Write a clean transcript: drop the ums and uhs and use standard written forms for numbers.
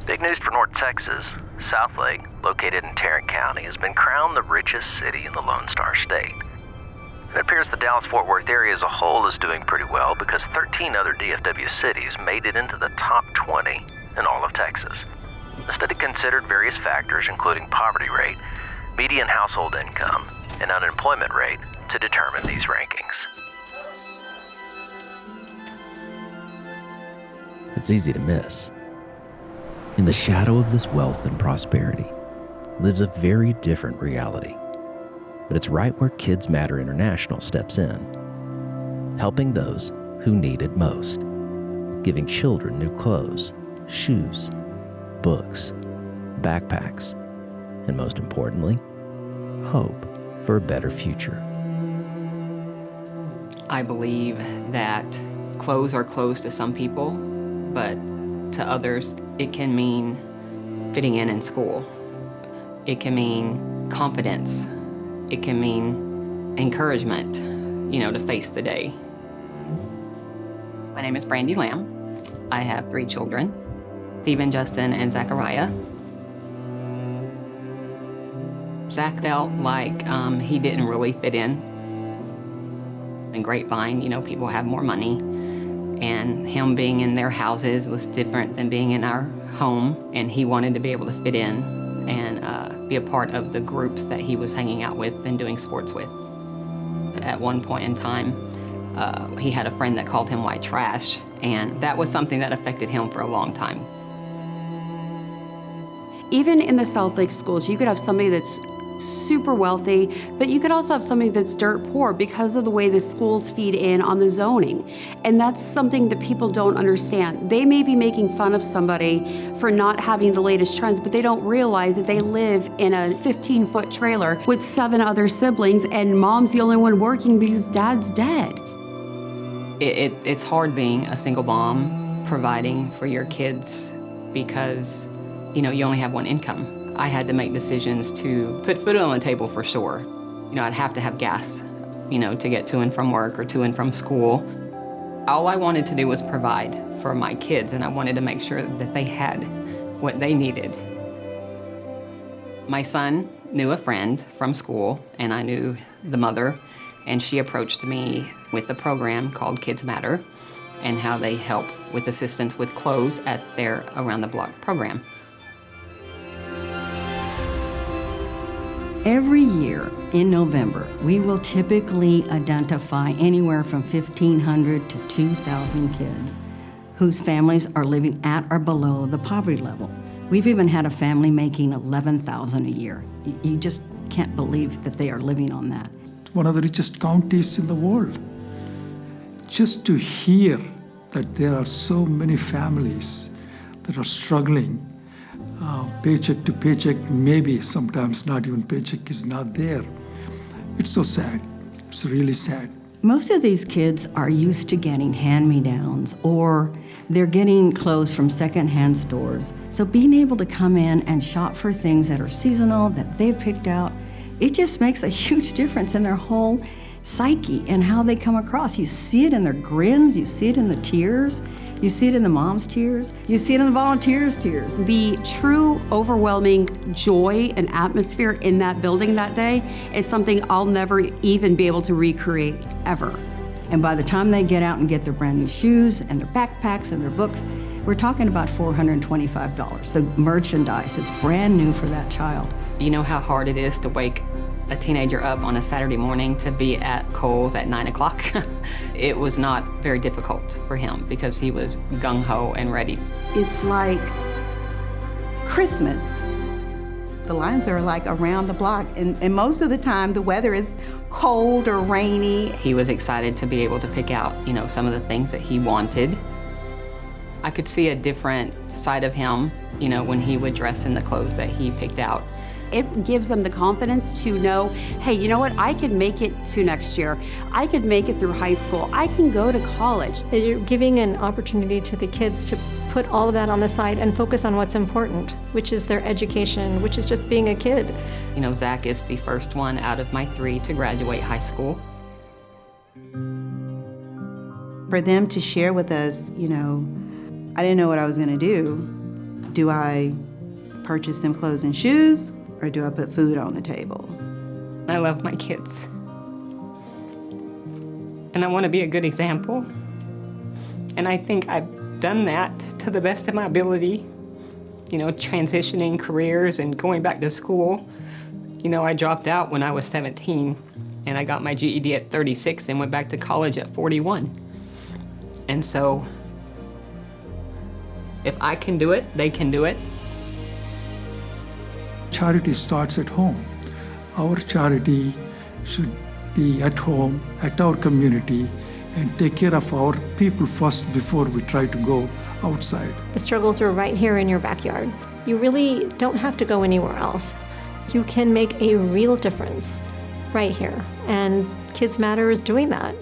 Big news for North Texas. Southlake, located in Tarrant County, has been crowned the richest city in the Lone Star State. It appears the Dallas-Fort Worth area as a whole is doing pretty well because 13 other DFW cities made it into the top 20 in all of Texas. The study considered various factors, including poverty rate, median household income, and unemployment rate, to determine these rankings. It's easy to miss. In the shadow of this wealth and prosperity lives a very different reality. But it's right where Kids Matter International steps in, helping those who need it most, giving children new clothes, shoes, books, backpacks, and most importantly, hope for a better future. I believe that clothes are clothes to some people, but to others, it can mean fitting in school. It can mean confidence. It can mean encouragement, to face the day. My name is Brandy Lamb. I have 3 children, Stephen, Justin, and Zachariah. Zach felt like he didn't really fit in. In Grapevine, people have more money, and him being in their houses was different than being in our home, and he wanted to be able to fit in and be a part of the groups that he was hanging out with and doing sports with. At one point in time, he had a friend that called him white trash, and that was something that affected him for a long time. Even in the Southlake schools, you could have somebody that's super wealthy, but you could also have somebody that's dirt poor because of the way the schools feed in on the zoning. And that's something that people don't understand. They may be making fun of somebody for not having the latest trends, but they don't realize that they live in a 15-foot trailer with 7 other siblings, and mom's the only one working because dad's dead. It's hard being a single mom, providing for your kids, because you only have one income. I had to make decisions to put food on the table for sure. I'd have to have gas, to get to and from work or to and from school. All I wanted to do was provide for my kids, and I wanted to make sure that they had what they needed. My son knew a friend from school, and I knew the mother, and she approached me with a program called Kids Matter and how they help with assistance with clothes at their Around the Block program. Every year in November, we will typically identify anywhere from 1,500 to 2,000 kids whose families are living at or below the poverty level. We've even had a family making $11,000 a year. You just can't believe that they are living on that. One of the richest counties in the world. Just to hear that there are so many families that are struggling, paycheck to paycheck, maybe sometimes not even paycheck is not there. It's so sad. It's really sad. Most of these kids are used to getting hand-me-downs, or they're getting clothes from secondhand stores. So being able to come in and shop for things that are seasonal, that they've picked out, it just makes a huge difference in their whole psyche and how they come across. You see it in their grins, you see it in the tears, you see it in the mom's tears, you see it in the volunteers' tears. The true overwhelming joy and atmosphere in that building that day is something I'll never even be able to recreate, ever. And by the time they get out and get their brand new shoes and their backpacks and their books, we're talking about $425. The merchandise that's brand new for that child. You know how hard it is to wake a teenager up on a Saturday morning to be at Kohl's at 9 o'clock. It was not very difficult for him because he was gung-ho and ready. It's like Christmas. The lines are like around the block, and most of the time the weather is cold or rainy. He was excited to be able to pick out, some of the things that he wanted. I could see a different side of him, when he would dress in the clothes that he picked out. It gives them the confidence to know, hey, you know what, I can make it to next year. I could make it through high school. I can go to college. You're giving an opportunity to the kids to put all of that on the side and focus on what's important, which is their education, which is just being a kid. Zach is the first one out of my 3 to graduate high school. For them to share with us, I didn't know what I was going to do. Do I purchase them clothes and shoes, or do I put food on the table? I love my kids. And I want to be a good example. And I think I've done that to the best of my ability. You know, transitioning careers and going back to school. You know, I dropped out when I was 17, and I got my GED at 36 and went back to college at 41. And so, if I can do it, they can do it. Charity starts at home. Our charity should be at home, at our community, and take care of our people first before we try to go outside. The struggles are right here in your backyard. You really don't have to go anywhere else. You can make a real difference right here, and Kids Matter is doing that.